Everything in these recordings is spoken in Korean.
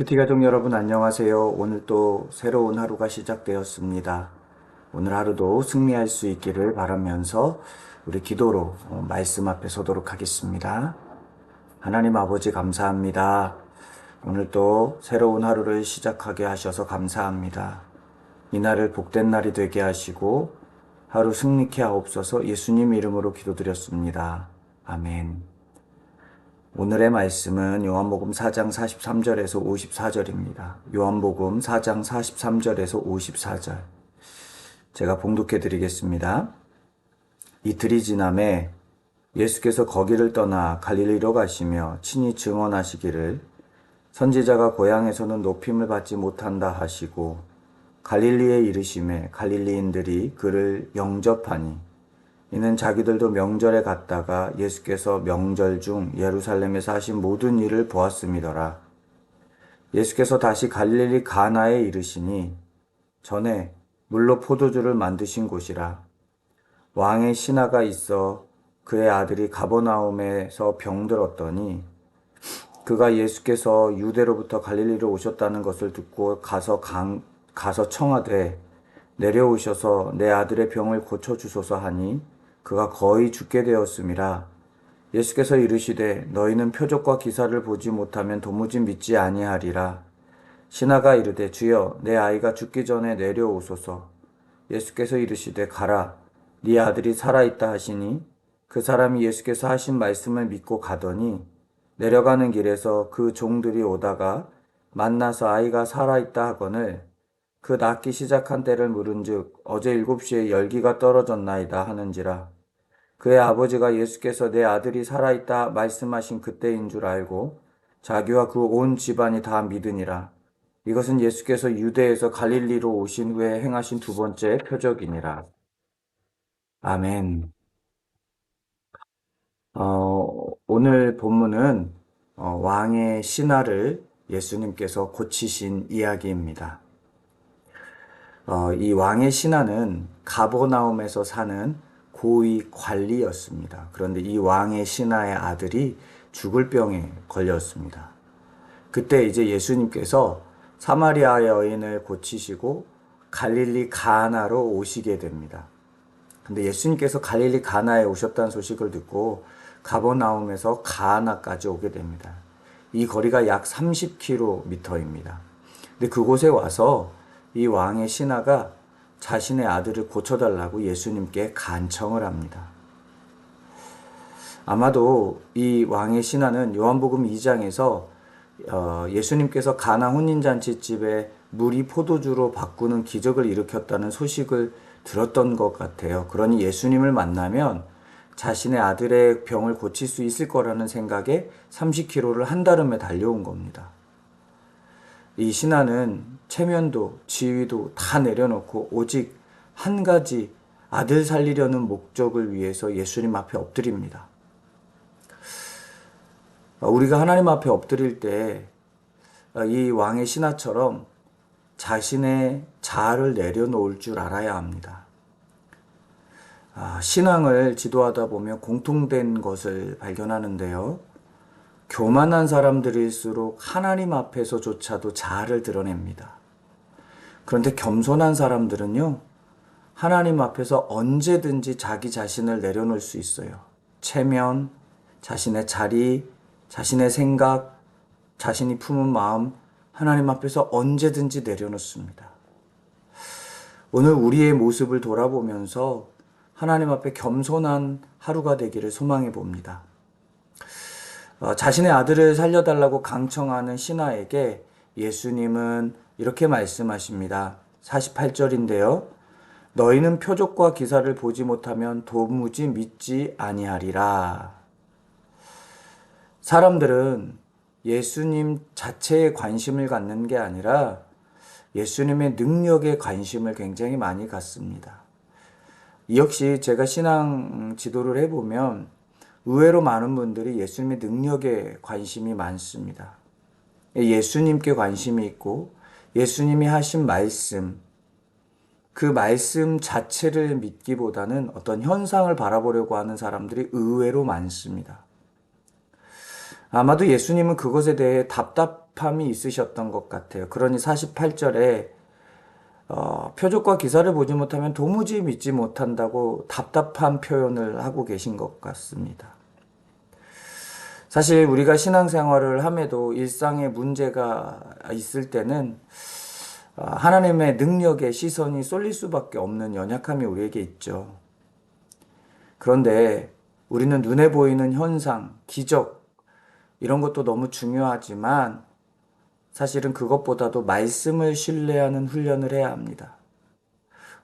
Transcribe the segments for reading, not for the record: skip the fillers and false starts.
큐티 가족 여러분 안녕하세요. 오늘 또 새로운 하루가 시작되었습니다. 오늘 하루도 승리할 수 있기를 바라면서 우리 기도로 말씀 앞에 서도록 하겠습니다. 하나님 아버지 감사합니다. 오늘 또 새로운 하루를 시작하게 하셔서 감사합니다. 이날을 복된 날이 되게 하시고 하루 승리케 하옵소서. 예수님 이름으로 기도드렸습니다. 아멘. 오늘의 말씀은 요한복음 4장 43절에서 54절입니다. 요한복음 4장 43절에서 54절. 제가 봉독해 드리겠습니다. 이틀이 지남에 예수께서 거기를 떠나 갈릴리로 가시며 친히 증언하시기를 선지자가 고향에서는 높임을 받지 못한다 하시고 갈릴리에 이르심에 갈릴리인들이 그를 영접하니 이는 자기들도 명절에 갔다가 예수께서 명절 중 예루살렘에서 하신 모든 일을 보았음이더라. 예수께서 다시 갈릴리 가나에 이르시니 전에 물로 포도주를 만드신 곳이라. 왕의 신하가 있어 그의 아들이 가버나움에서 병들었더니 그가 예수께서 유대로부터 갈릴리로 오셨다는 것을 듣고 가서 청하되 내려오셔서 내 아들의 병을 고쳐주소서 하니 그가 거의 죽게 되었음이라. 예수께서 이르시되 너희는 표적과 기사를 보지 못하면 도무지 믿지 아니하리라. 신하가 이르되 주여 내 아이가 죽기 전에 내려오소서. 예수께서 이르시되 가라 네 아들이 살아있다 하시니 그 사람이 예수께서 하신 말씀을 믿고 가더니 내려가는 길에서 그 종들이 오다가 만나서 아이가 살아있다 하거늘 그 낫기 시작한 때를 물은즉 어제 7시에 열기가 떨어졌나이다 하는지라. 그의 아버지가 예수께서 내 아들이 살아있다 말씀하신 그때인 줄 알고 자기와 그 온 집안이 다 믿으니라. 이것은 예수께서 유대에서 갈릴리로 오신 후에 행하신 두 번째 표적이니라. 아멘. 오늘 본문은 왕의 신하를 예수님께서 고치신 이야기입니다. 이 왕의 신하는 가버나움에서 사는 고위 관리였습니다. 그런데 이 왕의 신하의 아들이 죽을 병에 걸렸습니다. 그때 이제 예수님께서 사마리아 여인을 고치시고 갈릴리 가나로 오시게 됩니다. 근데 예수님께서 갈릴리 가나에 오셨다는 소식을 듣고 가버나움에서 가나까지 오게 됩니다. 이 거리가 약 30km입니다. 근데 그곳에 와서 이 왕의 신하가 자신의 아들을 고쳐달라고 예수님께 간청을 합니다. 아마도 이 왕의 신하는 요한복음 2장에서 예수님께서 가나 혼인잔치집에 물이 포도주로 바꾸는 기적을 일으켰다는 소식을 들었던 것 같아요. 그러니 예수님을 만나면 자신의 아들의 병을 고칠 수 있을 거라는 생각에 30km를 한달음에 달려온 겁니다. 이 신하는 체면도 지위도 다 내려놓고 오직 한 가지 아들 살리려는 목적을 위해서 예수님 앞에 엎드립니다. 우리가 하나님 앞에 엎드릴 때 이 왕의 신하처럼 자신의 자아를 내려놓을 줄 알아야 합니다. 신앙을 지도하다 보면 공통된 것을 발견하는데요. 교만한 사람들일수록 하나님 앞에서조차도 자아를 드러냅니다. 그런데 겸손한 사람들은요, 하나님 앞에서 언제든지 자기 자신을 내려놓을 수 있어요. 체면, 자신의 자리, 자신의 생각, 자신이 품은 마음, 하나님 앞에서 언제든지 내려놓습니다. 오늘 우리의 모습을 돌아보면서 하나님 앞에 겸손한 하루가 되기를 소망해 봅니다. 자신의 아들을 살려달라고 강청하는 신하에게 예수님은 이렇게 말씀하십니다. 48절인데요. 너희는 표적과 기사를 보지 못하면 도무지 믿지 아니하리라. 사람들은 예수님 자체에 관심을 갖는 게 아니라 예수님의 능력에 관심을 굉장히 많이 갖습니다. 이 역시 제가 신앙 지도를 해보면 의외로 많은 분들이 예수님의 능력에 관심이 많습니다. 예수님께 관심이 있고 예수님이 하신 말씀, 그 말씀 자체를 믿기보다는 어떤 현상을 바라보려고 하는 사람들이 의외로 많습니다. 아마도 예수님은 그것에 대해 답답함이 있으셨던 것 같아요. 그러니 48절에 표적과 기사를 보지 못하면 도무지 믿지 못한다고 답답한 표현을 하고 계신 것 같습니다. 사실 우리가 신앙생활을 함에도 일상에 문제가 있을 때는 하나님의 능력에 시선이 쏠릴 수밖에 없는 연약함이 우리에게 있죠. 그런데 우리는 눈에 보이는 현상, 기적 이런 것도 너무 중요하지만 사실은 그것보다도 말씀을 신뢰하는 훈련을 해야 합니다.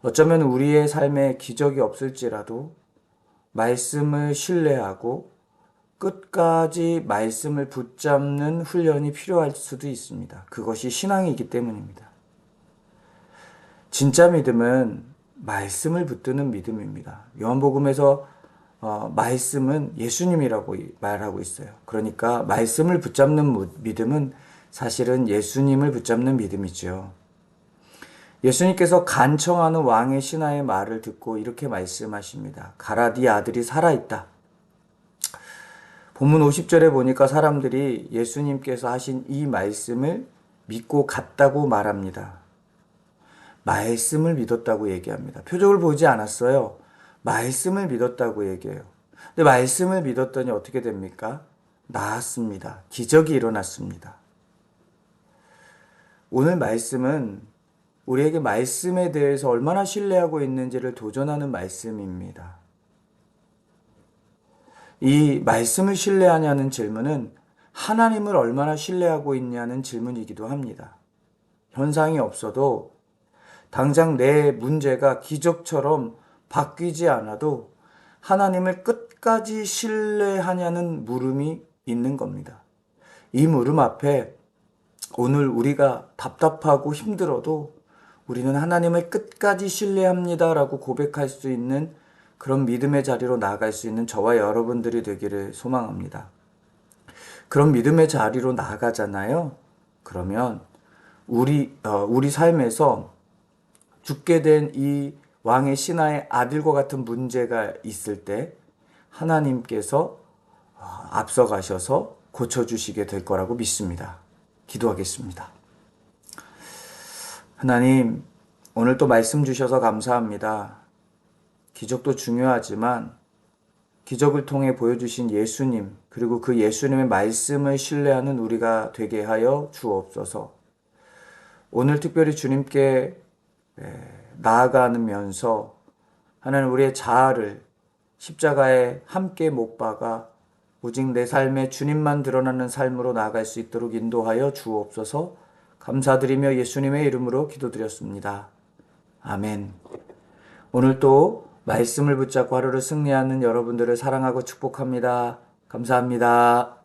어쩌면 우리의 삶에 기적이 없을지라도 말씀을 신뢰하고 끝까지 말씀을 붙잡는 훈련이 필요할 수도 있습니다. 그것이 신앙이기 때문입니다. 진짜 믿음은 말씀을 붙드는 믿음입니다. 요한복음에서 말씀은 예수님이라고 말하고 있어요. 그러니까 말씀을 붙잡는 믿음은 사실은 예수님을 붙잡는 믿음이죠. 예수님께서 간청하는 왕의 신하의 말을 듣고 이렇게 말씀하십니다. 가라, 네 아들이 살아있다. 본문 50절에 보니까 사람들이 예수님께서 하신 이 말씀을 믿고 갔다고 말합니다. 말씀을 믿었다고 얘기합니다. 표적을 보지 않았어요. 말씀을 믿었다고 얘기해요. 근데 말씀을 믿었더니 어떻게 됩니까? 나았습니다. 기적이 일어났습니다. 오늘 말씀은 우리에게 말씀에 대해서 얼마나 신뢰하고 있는지를 도전하는 말씀입니다. 이 말씀을 신뢰하냐는 질문은 하나님을 얼마나 신뢰하고 있냐는 질문이기도 합니다. 현상이 없어도 당장 내 문제가 기적처럼 바뀌지 않아도 하나님을 끝까지 신뢰하냐는 물음이 있는 겁니다. 이 물음 앞에 오늘 우리가 답답하고 힘들어도 우리는 하나님을 끝까지 신뢰합니다라고 고백할 수 있는 그런 믿음의 자리로 나아갈 수 있는 저와 여러분들이 되기를 소망합니다. 그런 믿음의 자리로 나아가잖아요. 그러면 우리 삶에서 죽게 된 이 왕의 신하의 아들과 같은 문제가 있을 때 하나님께서 앞서가셔서 고쳐주시게 될 거라고 믿습니다. 기도하겠습니다. 하나님, 오늘 또 말씀 주셔서 감사합니다. 기적도 중요하지만 기적을 통해 보여주신 예수님, 그리고 그 예수님의 말씀을 신뢰하는 우리가 되게 하여 주옵소서. 오늘 특별히 주님께 나아가면서 하나님 우리의 자아를 십자가에 함께 못 박아 오직 내 삶에 주님만 드러나는 삶으로 나아갈 수 있도록 인도하여 주옵소서. 감사드리며 예수님의 이름으로 기도드렸습니다. 아멘. 오늘 또 말씀을 붙잡고 하루를 승리하는 여러분들을 사랑하고 축복합니다. 감사합니다.